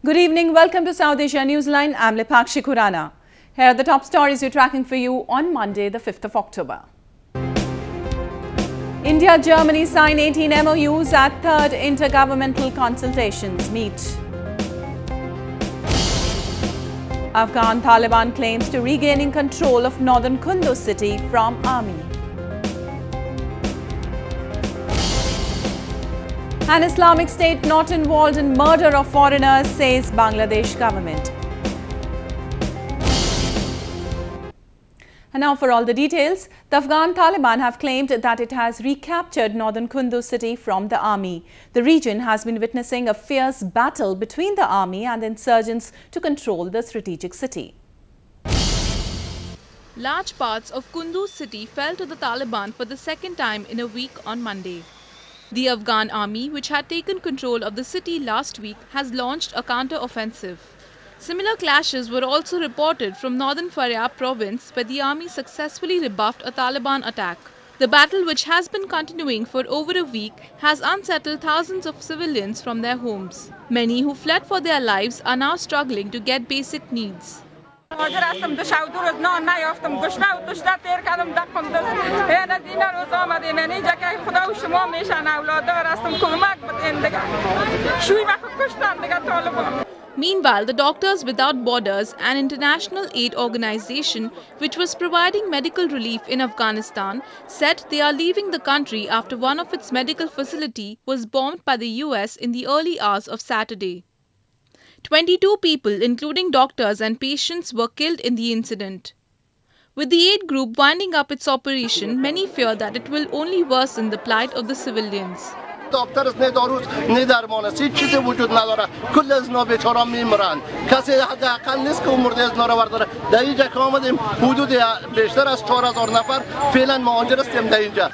Good evening. Welcome to South Asia Newsline. I'm Lipakshi Khurana. Here are the top stories we're tracking for you on Monday, the 5th of October. India-Germany sign 18 MOUs at third inter-governmental consultations meet. Afghan Taliban claims to regaining control of northern Kunduz city from army. An Islamic State not involved in murder of foreigners, says Bangladesh government. And now for all the details, the Afghan Taliban have claimed that it has recaptured northern Kunduz city from the army. The region has been witnessing a fierce battle between the army and the insurgents to control the strategic city. Large parts of Kunduz city fell to the Taliban for the second time in a week on Monday. The Afghan army, which had taken control of the city last week, has launched a counter-offensive. Similar clashes were also reported from northern Faryab province, where the army successfully rebuffed a Taliban attack. The battle, which has been continuing for over a week, has unsettled thousands of civilians from their homes. Many who fled for their lives are now struggling to get basic needs. Meanwhile, the Doctors Without Borders, an international aid organization which was providing medical relief in Afghanistan, said they are leaving the country after one of its medical facilities was bombed by the US in the early hours of Saturday. 22 people, including doctors and patients, were killed in the incident. With the aid group winding up its operation, many fear that it will only worsen the plight of the civilians. دکتر نه داروز نه درمان است هیچ چیزی وجود نداره کل از اینا بیچاره میمیرن کسی حداقل نیست که مرده از اینا رو برداره در اینجا که آمدیم حدود بیشتر از 4000 نفر فعلا ما آنجا هستیم در اینجا.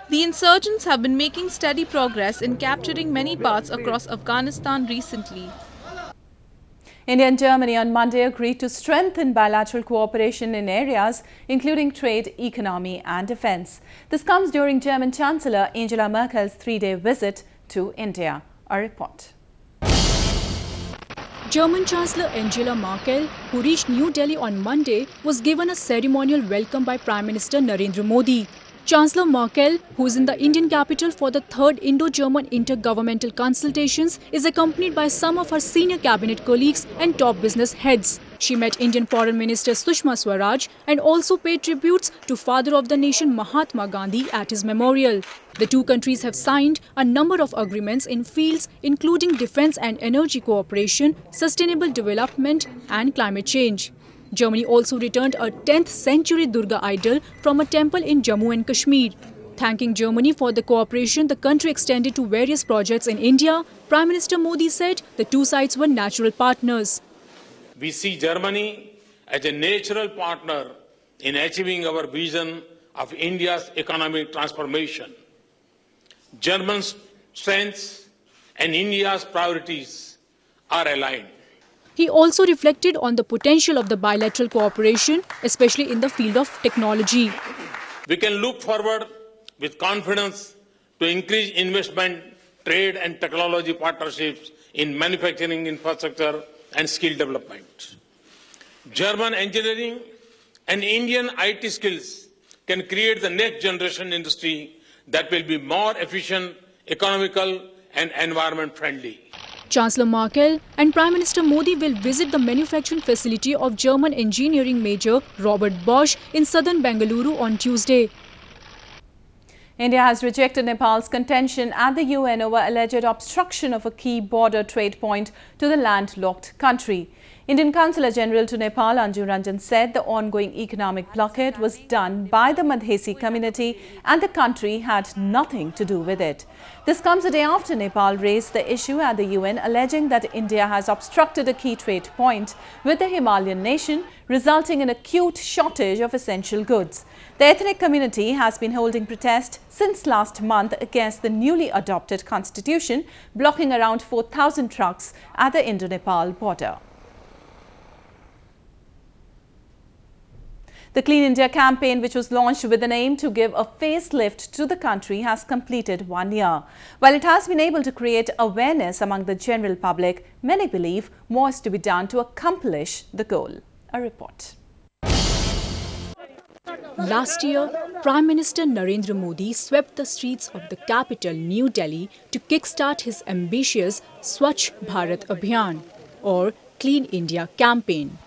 The insurgents have been making steady progress in capturing many parts across Afghanistan recently. India and Germany on Monday agreed to strengthen bilateral cooperation in areas including trade, economy and defence. This comes during German Chancellor Angela Merkel's three-day visit to India. A report. German Chancellor Angela Merkel, who reached New Delhi on Monday, was given a ceremonial welcome by Prime Minister Narendra Modi. Chancellor Merkel, who is in the Indian capital for the third Indo-German inter-governmental consultations, is accompanied by some of her senior cabinet colleagues and top business heads. She met Indian Foreign Minister Sushma Swaraj and also paid tributes to Father of the Nation Mahatma Gandhi at his memorial. The two countries have signed a number of agreements in fields including defence and energy cooperation, sustainable development and climate change. Germany also returned a 10th century Durga idol from a temple in Jammu and Kashmir. Thanking Germany for the cooperation the country extended to various projects in India, Prime Minister Modi said the two sides were natural partners. We see Germany as a natural partner in achieving our vision of India's economic transformation. Germany's strengths and India's priorities are aligned. He also reflected on the potential of the bilateral cooperation, especially in the field of technology. We can look forward with confidence to increase investment, trade and technology partnerships in manufacturing infrastructure and skill development. German engineering and Indian IT skills can create the next generation industry that will be more efficient, economical and environment friendly. Chancellor Merkel and Prime Minister Modi will visit the manufacturing facility of German engineering major Robert Bosch in southern Bengaluru on Tuesday. India has rejected Nepal's contention at the UN over alleged obstruction of a key border trade point to the landlocked country. Indian Consular General to Nepal Anju Ranjan said the ongoing economic blockade was done by the Madhesi community and the country had nothing to do with it. This comes a day after Nepal raised the issue at the UN, alleging that India has obstructed a key trade point with the Himalayan nation, resulting in acute shortage of essential goods. The ethnic community has been holding protest since last month against the newly adopted constitution, blocking around 4,000 trucks at the Indo-Nepal border. The Clean India campaign, which was launched with an aim to give a facelift to the country, has completed 1 year. While it has been able to create awareness among the general public, many believe more is to be done to accomplish the goal. A report. Last year, Prime Minister Narendra Modi swept the streets of the capital, New Delhi, to kickstart his ambitious Swachh Bharat Abhiyan, or Clean India campaign.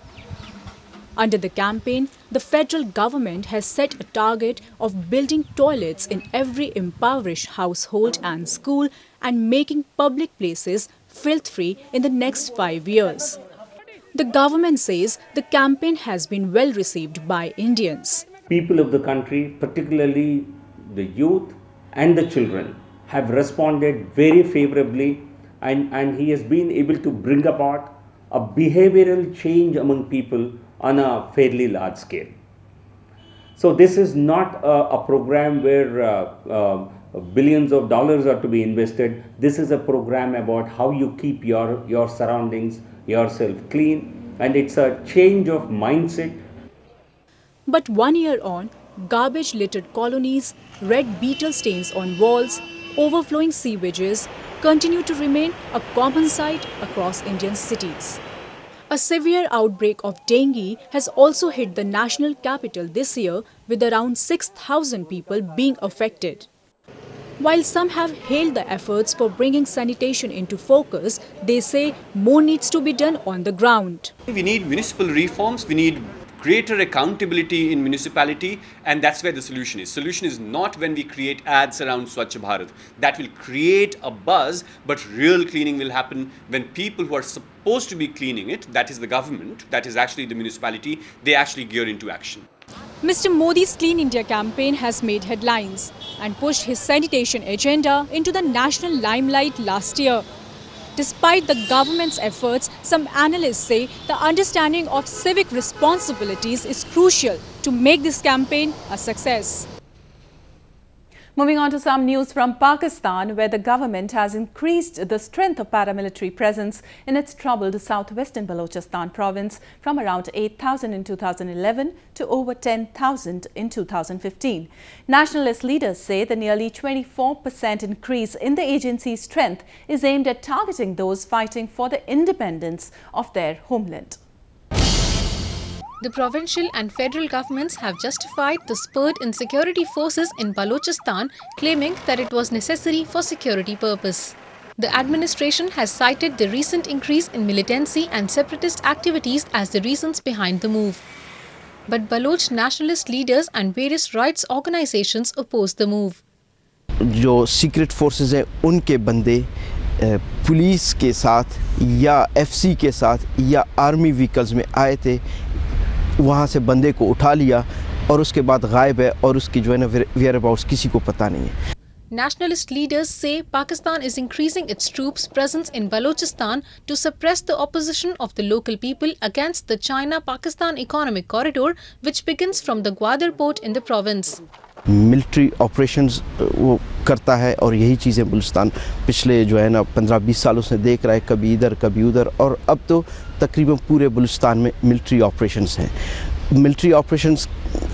Under the campaign, the federal government has set a target of building toilets in every impoverished household and school and making public places filth-free in the next 5 years. The government says the campaign has been well received by Indians. People of the country, particularly the youth and the children, have responded very favorably, and he has been able to bring about a behavioral change among people on a fairly large scale. So this is not a program where billions of dollars are to be invested. This is a program about how you keep your surroundings, yourself clean, and it's a change of mindset. But 1 year on, garbage-littered colonies, red beetle stains on walls, overflowing sewages continue to remain a common sight across Indian cities. A severe outbreak of dengue has also hit the national capital this year, with around 6,000 people being affected. While some have hailed the efforts for bringing sanitation into focus, they say more needs to be done on the ground. We need municipal reforms, we need greater accountability in municipality, and that's where the solution is. Solution is not when we create ads around Swachh Bharat. That will create a buzz, but real cleaning will happen when people who are supposed to be cleaning it, that is the government, that is actually the municipality, they actually gear into action. Mr. Modi's Clean India campaign has made headlines and pushed his sanitation agenda into the national limelight last year. Despite the government's efforts, some analysts say the understanding of civic responsibilities is crucial to make this campaign a success. Moving on to some news from Pakistan, where the government has increased the strength of paramilitary presence in its troubled southwestern Balochistan province from around 8,000 in 2011 to over 10,000 in 2015. Nationalist leaders say the nearly 24% increase in the agency's strength is aimed at targeting those fighting for the independence of their homeland. The provincial and federal governments have justified the spurt in security forces in Balochistan, claiming that it was necessary for security purpose. The administration has cited the recent increase in militancy and separatist activities as the reasons behind the move. But Baloch nationalist leaders and various rights organizations oppose the move. जो secret forces हैं उनके बंदे police के साथ या FC के साथ या आर्मी व्हीकल्स में आए थे, वहाँ से बंदे को उठा लिया और उसके बाद गायब है और उसकी जो है ना वेयर अबाउट्स किसी को पता नहीं है. Nationalist leaders say Pakistan is increasing its troops' presence in Balochistan to suppress the opposition of the local people against the China-Pakistan economic corridor, which begins from the Gwadar port in the province. Military operations वो करता है और यही चीज़ें बलूचिस्तान पिछले जो है ना 15-20 सालों से देख रहा है, कभी इधर कभी उधर, और अब तो तकरीबन पूरे बलूचिस्तान में मिलिट्री ऑपरेशंस हैं. मिलिट्री ऑपरेशंस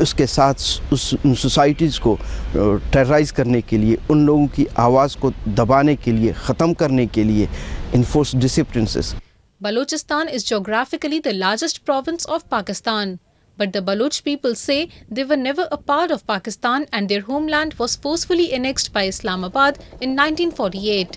उसके साथ उस सोसाइटीज़ को टेरराइज़ करने के लिए, उन लोगों की आवाज़ को दबाने के लिए, ख़त्म करने के लिए enforce disciplines. Balochistan is geographically the largest province of Pakistan. But the Baloch people say they were never a part of Pakistan and their homeland was forcefully annexed by Islamabad in 1948.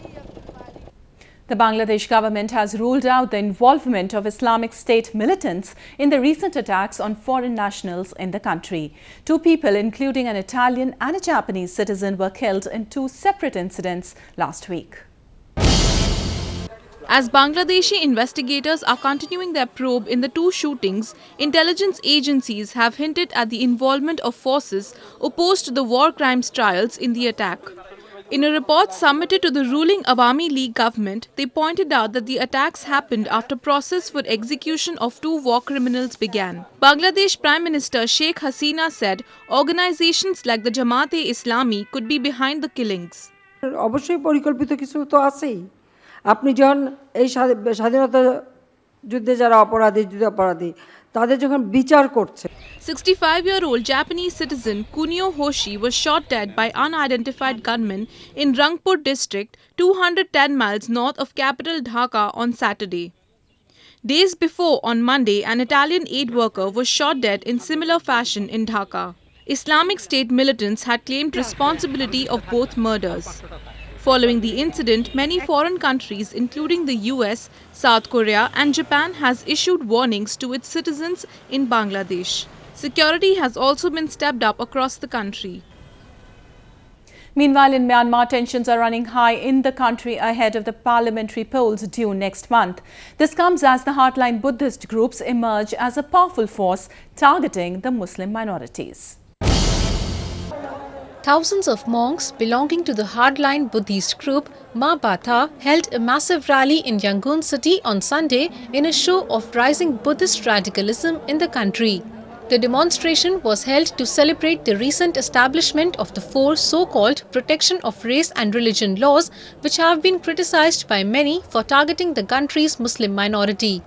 The Bangladesh government has ruled out the involvement of Islamic State militants in the recent attacks on foreign nationals in the country. 2 people, including an Italian and a Japanese citizen, were killed in 2 separate incidents last week. As Bangladeshi investigators are continuing their probe in the 2 shootings, intelligence agencies have hinted at the involvement of forces opposed to the war crimes trials in the attack. In a report submitted to the ruling Awami League government, they pointed out that the attacks happened after process for execution of 2 war criminals began. Bangladesh Prime Minister Sheikh Hasina said organizations like the Jamaat-e-Islami could be behind the killings. অবশ্যই পরিকল্পিত কিছু তো আছেই. আপনি যখন এই স্বাধীনতা যুদ্ধে যারা অপরাধী যুদ্ধাপরাধী তাদের যখন বিচার করছে 65-year-old Japanese citizen Kunio Hoshi was shot dead by unidentified gunmen in Rangpur district, 210 miles north of capital Dhaka on Saturday. Days before, on Monday, an Italian aid worker was shot dead in similar fashion in Dhaka. Islamic State militants had claimed responsibility of both murders. Following the incident, many foreign countries, including the US, South Korea and Japan, has issued warnings to its citizens in Bangladesh. Security has also been stepped up across the country. Meanwhile, in Myanmar, tensions are running high in the country ahead of the parliamentary polls due next month. This comes as the hardline Buddhist groups emerge as a powerful force targeting the Muslim minorities. Thousands of monks belonging to the hardline Buddhist group Ma Batha held a massive rally in Yangon city on Sunday in a show of rising Buddhist radicalism in the country. The demonstration was held to celebrate the recent establishment of the 4 so-called protection of race and religion laws, which have been criticized by many for targeting the country's Muslim minority.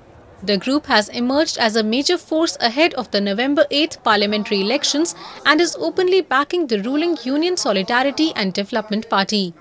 The group has emerged as a major force ahead of the November 8th parliamentary elections and is openly backing the ruling Union Solidarity and Development Party.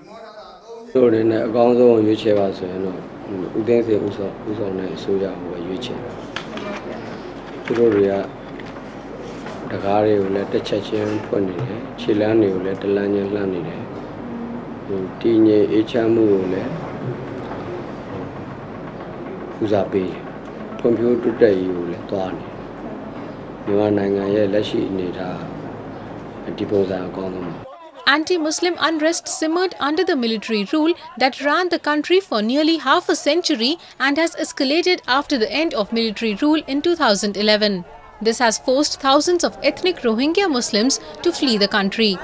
Anti-Muslim unrest simmered under the military rule that ran the country for nearly half a century and has escalated after the end of military rule in 2011. This has forced thousands of ethnic Rohingya Muslims to flee the country.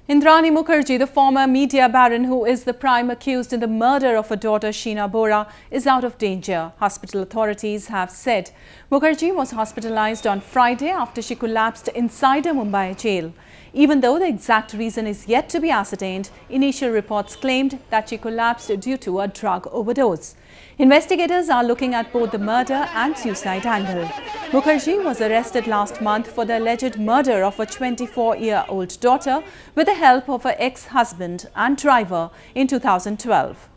Indrani Mukherjee, the former media baron who is the prime accused in the murder of her daughter Sheena Bora, is out of danger, hospital authorities have said. Mukherjee was hospitalized on Friday after she collapsed inside a Mumbai jail. Even though the exact reason is yet to be ascertained, initial reports claimed that she collapsed due to a drug overdose. Investigators are looking at both the murder and suicide angle. Mukherjee was arrested last month for the alleged murder of a 24-year-old daughter with the help of her ex-husband and driver in 2012.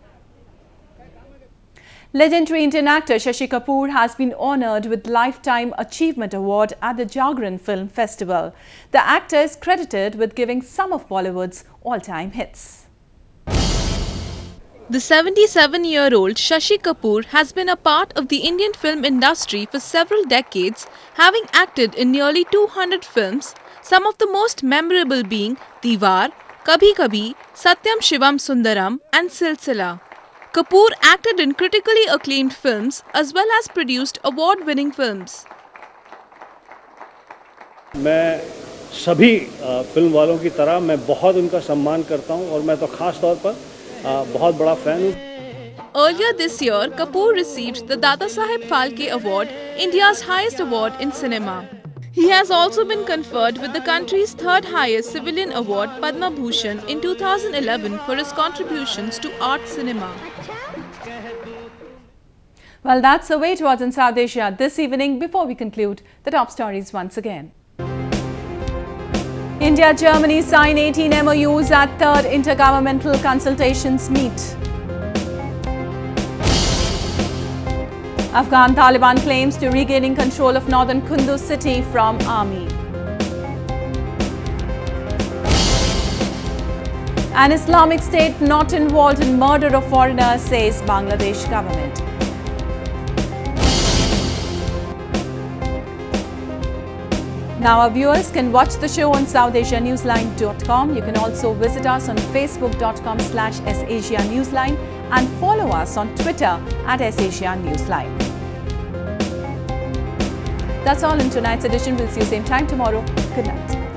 Legendary Indian actor Shashi Kapoor has been honoured with Lifetime Achievement Award at the Jagran Film Festival. The actor is credited with giving some of Bollywood's all-time hits. The 77-year-old Shashi Kapoor has been a part of the Indian film industry for several decades, having acted in nearly 200 films, some of the most memorable being Diwar, Kabhi Kabhi, Satyam Shivam Sundaram and Silsila. Kapoor acted in critically acclaimed films as well as produced award-winning films. मैं सभी film वालों की तरह मैं बहुत उनका सम्मान करता हूं और मैं तो खास तौर पर बहुत बड़ा फैन हूं. Earlier this year, Kapoor received the Dada Saheb Phalke Award, India's highest award in cinema. He has also been conferred with the country's third highest civilian award, Padma Bhushan, in 2011 for his contributions to art cinema. Well, that's the way towards in South Asia this evening. Before we conclude, the top stories once again. India-Germany sign 18 MOUs at third inter-governmental consultations meet. Afghan Taliban claims to regaining control of northern Kunduz city from army. An Islamic State not involved in murder of foreigners, says Bangladesh government. Now our viewers can watch the show on SouthAsiaNewsline.com. You can also visit us on Facebook.com/SAsiaNewsline and follow us on Twitter @SAsiaNewsline. That's all in tonight's edition. We'll see you same time tomorrow. Good night.